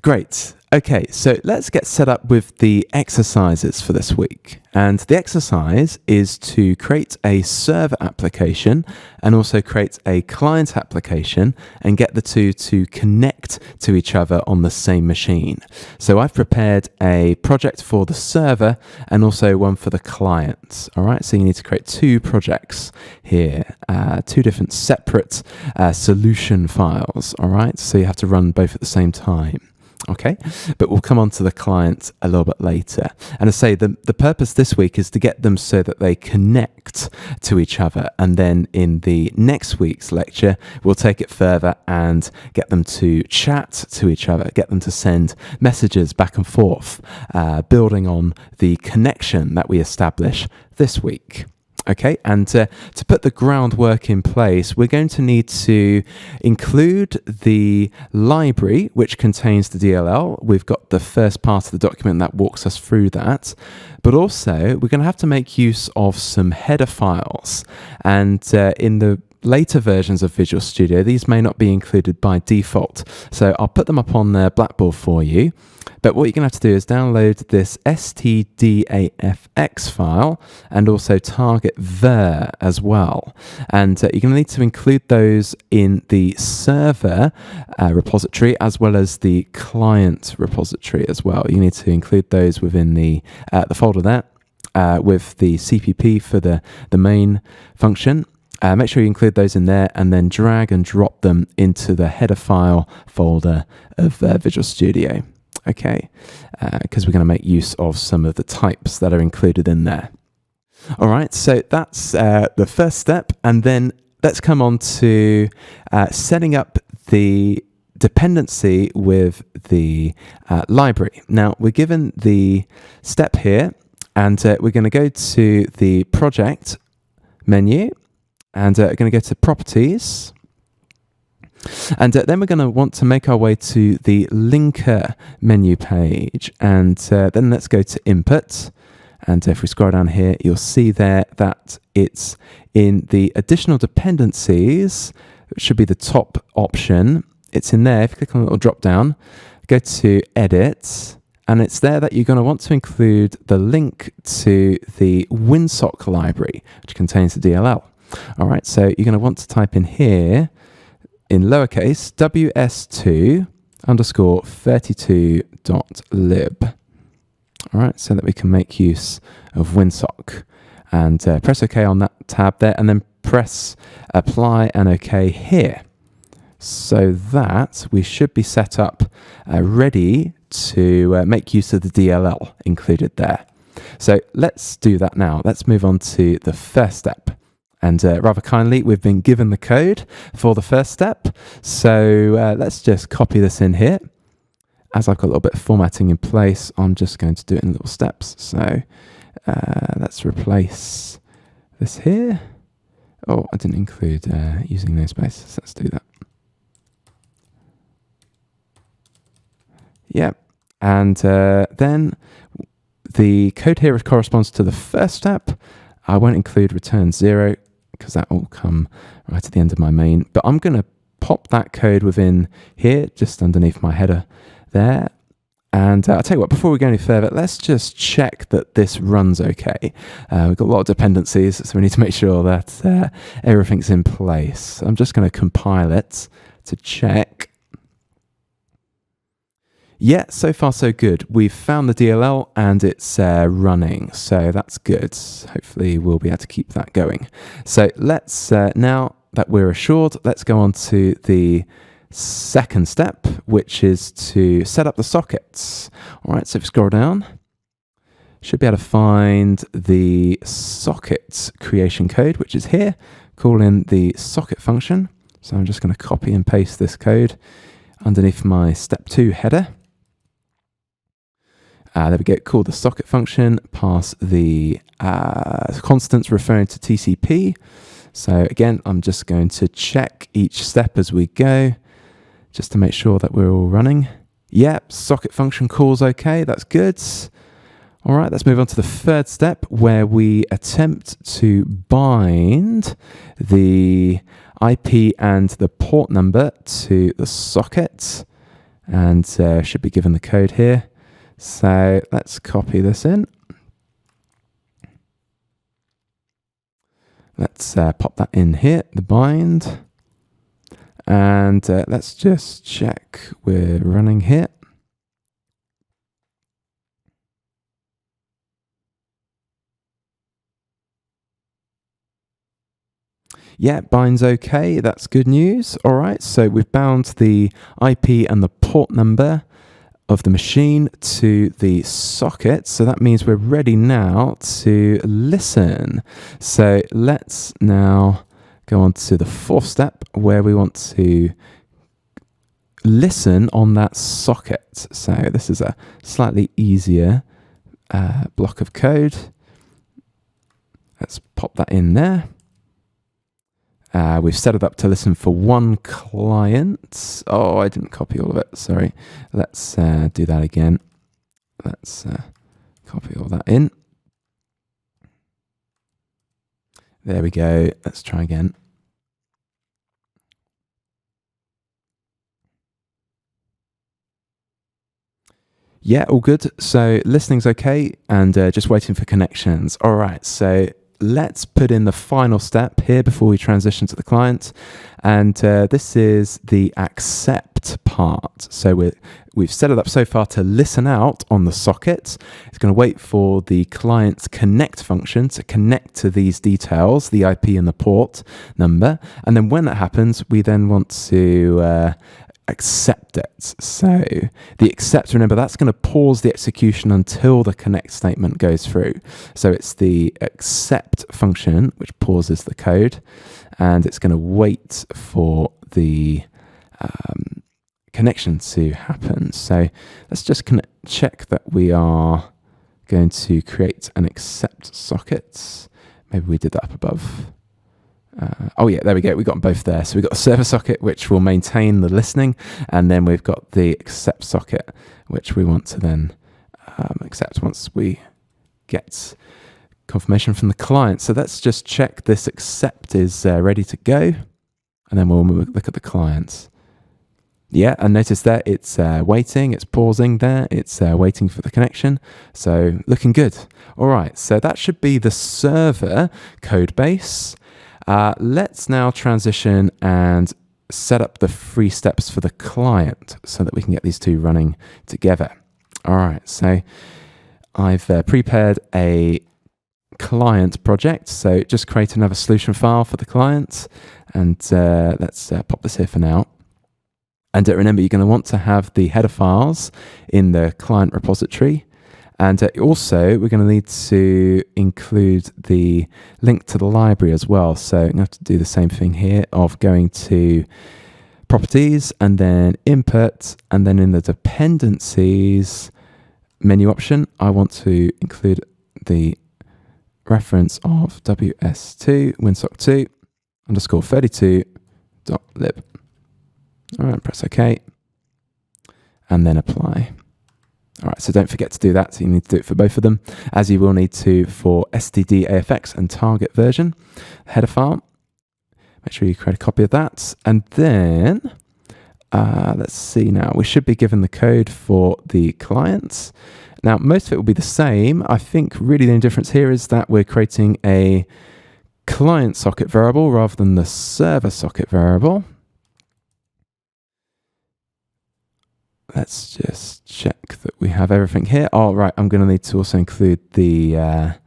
Great. Okay, so let's get set up with the exercises for this week. And the exercise is to create a server application and also create a client application and get the two to connect to each other on the same machine. So I've prepared a project for the server and also one for the client. All right, so you need to create two projects here, two different separate solution files. All right, so you have to run both at the same time. Okay, but we'll come on to the client a little bit later. And I say the purpose this week is to get them so that they connect to each other. And then in the next week's lecture, we'll take it further and get them to chat to each other, get them to send messages back and forth, building on the connection that we establish this week. Okay, and to put the groundwork in place, we're going to need to include the library, which contains the DLL. We've got the first part of the document that walks us through that. But also, we're going to have to make use of some header files. And in the later versions of Visual Studio, these may not be included by default. So I'll put them up on the Blackboard for you. But what you're going to have to do is download this stdafx file and also target ver as well. And you're going to need to include those in the server repository as well as the client repository as well. You need to include those within the folder there with the CPP for the main function. Make sure you include those in there and then drag and drop them into the header file folder of Visual Studio. Okay, because we're going to make use of some of the types that are included in there. All right, so that's the first step. And then let's come on to setting up the dependency with the library. Now, we're given the step here, and we're going to go to the project menu, and we're going to go to properties. And then we're going to want to make our way to the linker menu page. And then let's go to input. And if we scroll down here, you'll see there that it's in the additional dependencies. It should be the top option. It's in there. If you click on the little drop down, go to edit. And it's there that you're going to want to include the link to the WinSock library, which contains the DLL. All right, so you're going to want to type in here, in lowercase, ws2_32.lib. All right, so that we can make use of WinSock. And press OK on that tab there, and then press apply and OK here. So that we should be set up ready to make use of the DLL included there. So let's do that now. Let's move on to the first step. And rather kindly, we've been given the code for the first step. So let's just copy this in here. As I've got a little bit of formatting in place, I'm just going to do it in little steps. So let's replace this here. Oh, I didn't include using no spaces. Let's do that. Yep. And then the code here corresponds to the first step. I won't include return 0 because that will come right at the end of my main. But I'm going to pop that code within here, just underneath my header there. And I'll tell you what, before we go any further, let's just check that this runs okay. We've got a lot of dependencies, so we need to make sure that everything's in place. I'm just going to compile it to check. Yeah, so far so good. We've found the DLL and it's running, so that's good. Hopefully we'll be able to keep that going. So let's, now that we're assured, let's go on to the second step, which is to set up the sockets. All right, so if you scroll down, should be able to find the socket creation code, which is here. Call in the socket function. So I'm just going to copy and paste this code underneath my step 2 header. There we go, call the socket function, pass the constants referring to TCP. So again, I'm just going to check each step as we go, just to make sure that we're all running. Yep, socket function calls okay, that's good. All right, let's move on to the third step where we attempt to bind the IP and the port number to the socket. and should be given the code here. So let's copy this in. Let's pop that in here, the bind. And let's just check we're running here. Yeah, bind's okay. That's good news. All right, so we've bound the IP and the port number of the machine to the socket. So that means we're ready now to listen. So let's now go on to the fourth step where we want to listen on that socket. So this is a slightly easier block of code. Let's pop that in there. We've set it up to listen for one client. Oh, I didn't copy all of it. Sorry. Let's do that again. Let's copy all that in. There we go. Let's try again. Yeah, all good. So listening's okay, and just waiting for connections. All right, so let's put in the final step here before we transition to the client. And this is the accept part. So we've set it up so far to listen out on the socket. It's going to wait for the client's connect function to connect to these details, the IP and the port number. And then when that happens, we then want to accept it. So the accept, remember, that's going to pause the execution until the connect statement goes through. So it's the accept function which pauses the code, and it's going to wait for the connection to happen. So let's just check that we are going to create an accept socket. Maybe we did that up above. Oh yeah, there we go. We've got them both there. So we've got the server socket, which will maintain the listening, and then we've got the accept socket, which we want to then accept once we get confirmation from the client. So let's just check this accept is ready to go, and then we'll look at the client. Yeah, and notice there it's waiting, it's pausing there, it's waiting for the connection. So looking good. All right, so that should be the server code base. Let's now transition and set up the 3 steps for the client so that we can get these two running together. All right, so I've prepared a client project. So just create another solution file for the client, and let's pop this here for now. And remember, you're going to want to have the header files in the client repository. And also, we're going to need to include the link to the library as well. So I'm going to have to do the same thing here of going to properties and then input. And then in the dependencies menu option, I want to include the reference of ws2 winsock2 underscore 32.lib. All right, press OK. And then apply. All right, so don't forget to do that. So you need to do it for both of them, as you will need to for STD, AFX, and target version header file. Make sure you create a copy of that. And then, let's see now. We should be given the code for the clients. Now, most of it will be the same. I think really the only difference here is that we're creating a client socket variable rather than the server socket variable. Let's just check that we have everything here. Oh, right, I'm going to need to also include the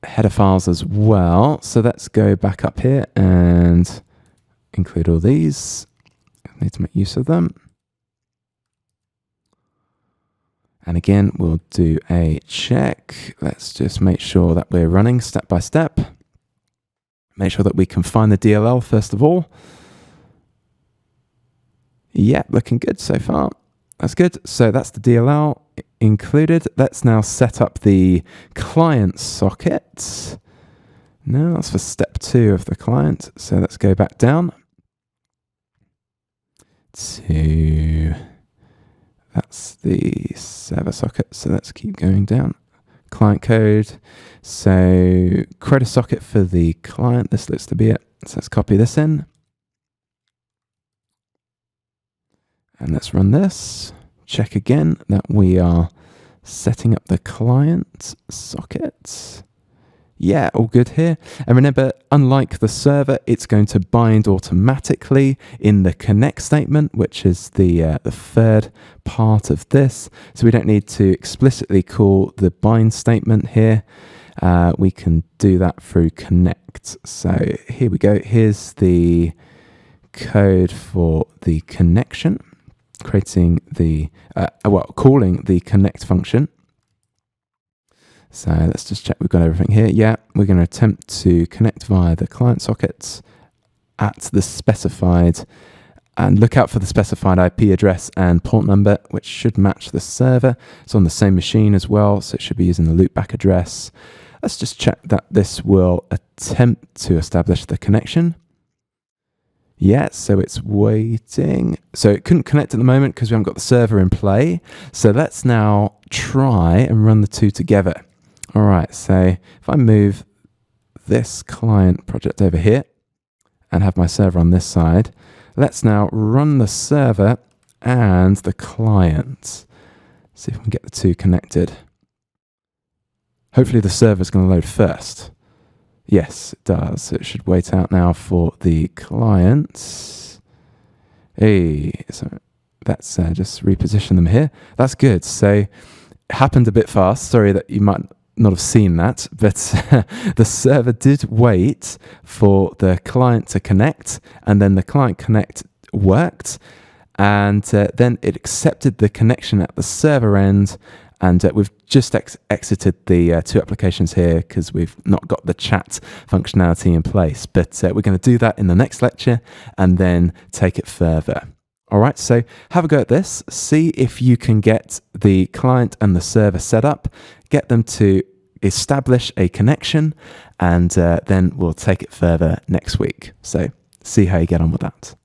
header files as well. So let's go back up here and include all these. I need to make use of them. And again, we'll do a check. Let's just make sure that we're running step by step. Make sure that we can find the DLL first of all. Yeah, looking good so far. That's good. So that's the DLL included. Let's now set up the client socket. No, that's for step 2 of the client. So let's go back down to, that's the server socket. So let's keep going down. Client code. So create a socket for the client. This looks to be it. So let's copy this in. And let's run this. Check again that we are setting up the client socket. Yeah, all good here. And remember, unlike the server, it's going to bind automatically in the connect statement, which is the third part of this. So we don't need to explicitly call the bind statement here. We can do that through connect. So here we go. Here's the code for the connection, creating the, calling the connect function. So let's just check we've got everything here. Yeah, we're going to attempt to connect via the client sockets at the specified, and look out for the specified IP address and port number, which should match the server. It's on the same machine as well, so it should be using the loopback address. Let's just check that this will attempt to establish the connection. Yeah, so it's waiting. So it couldn't connect at the moment because we haven't got the server in play. So let's now try and run the two together. All right, so if I move this client project over here and have my server on this side, let's now run the server and the client. See if we can get the two connected. Hopefully the server's going to load first. Yes, it does. So it should wait out now for the client. Hey, so let's just reposition them here. That's good. So it happened a bit fast. Sorry that you might not have seen that, but the server did wait for the client to connect, and then the client connect worked, and then it accepted the connection at the server end. And we've just exited the two applications here because we've not got the chat functionality in place. But we're going to do that in the next lecture and then take it further. All right, so have a go at this. See if you can get the client and the server set up, get them to establish a connection, and then we'll take it further next week. So see how you get on with that.